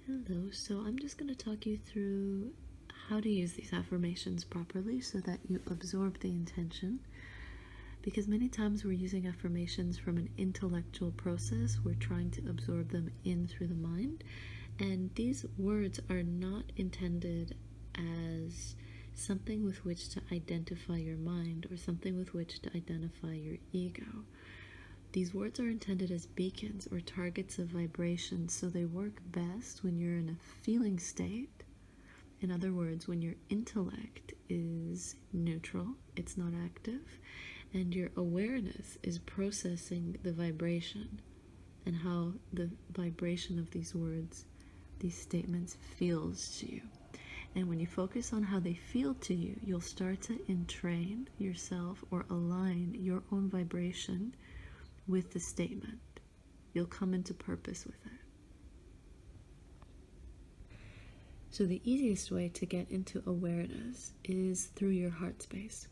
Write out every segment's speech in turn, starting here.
Hello, so I'm just going to talk you through how to use these affirmations properly so that you absorb the intention. Because many times we're using affirmations from an intellectual process, we're trying to absorb them in through the mind, and these words are not intended as something with which to identify your mind or something with which to identify your ego. These words are intended as beacons or targets of vibration, so they work best when you're in a feeling state. In other words, when your intellect is neutral, it's not active, and your awareness is processing the vibration and how the vibration of these words, these statements, feels to you. And when you focus on how they feel to you, you'll start to entrain yourself or align your own vibration with the statement. You'll come into purpose with it. So the easiest way to get into awareness is through your heart space.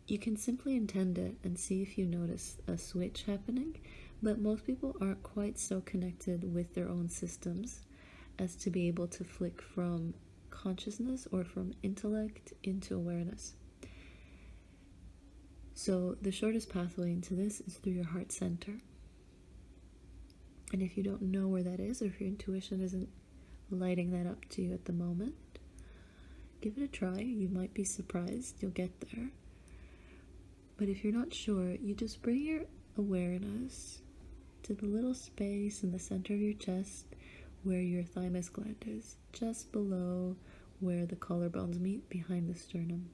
You can simply intend it and see if you notice a switch happening, but most people aren't quite so connected with their own systems as to be able to flick from consciousness or from intellect into awareness. So the shortest pathway into this is through your heart center. And if you don't know where that is, or if your intuition isn't lighting that up to you at the moment, give it a try. You might be surprised. You'll get there. But if you're not sure, you just bring your awareness to the little space in the center of your chest where your thymus gland is, just below where the collarbones meet behind the sternum.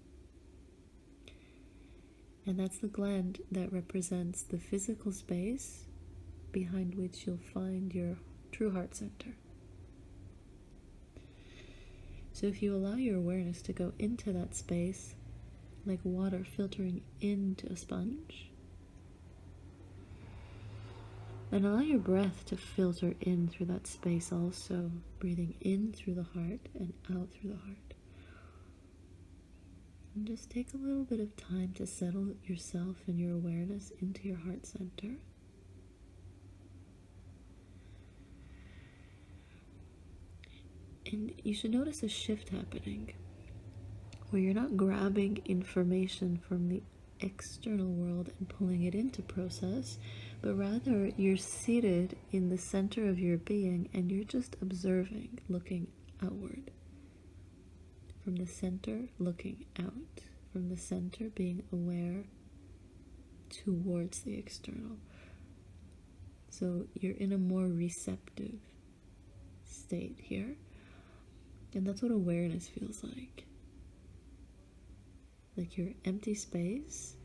And that's the gland that represents the physical space behind which you'll find your true heart center. So if you allow your awareness to go into that space, like water filtering into a sponge, and allow your breath to filter in through that space also, breathing in through the heart and out through the heart. And just take a little bit of time to settle yourself and your awareness into your heart center. And you should notice a shift happening where you're not grabbing information from the external world and pulling it into process, but rather you're seated in the center of your being and you're just observing, looking outward. From the center, looking out. From the center, being aware towards the external. So you're in a more receptive state here. And that's what awareness feels like. Like your empty space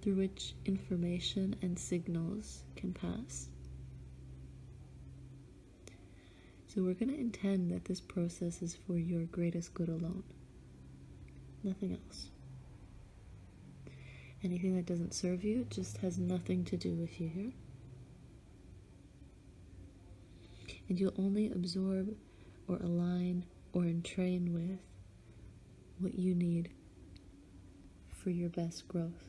through which information and signals can pass. So we're going to intend that this process is for your greatest good alone. Nothing else. Anything that doesn't serve you just has nothing to do with you here. And you'll only absorb or align or entrain with what you need for your best growth,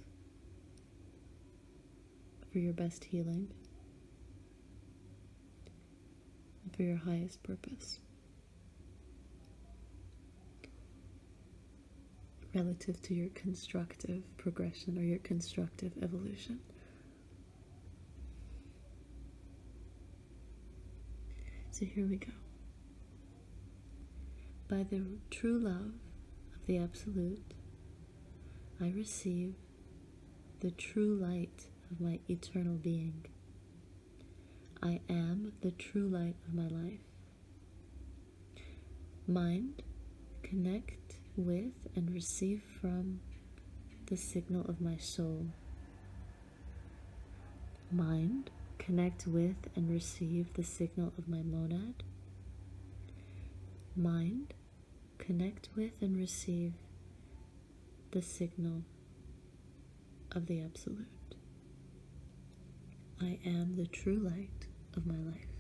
for your best healing, and for your highest purpose, relative to your constructive progression or your constructive evolution. So here we go. By the true love of the Absolute, I receive the true light of my eternal being. I am the true light of my life. Mind, connect with and receive from the signal of my soul. Mind, connect with and receive the signal of my monad. Mind, connect with and receive the signal of the Absolute. I am the true light of my life.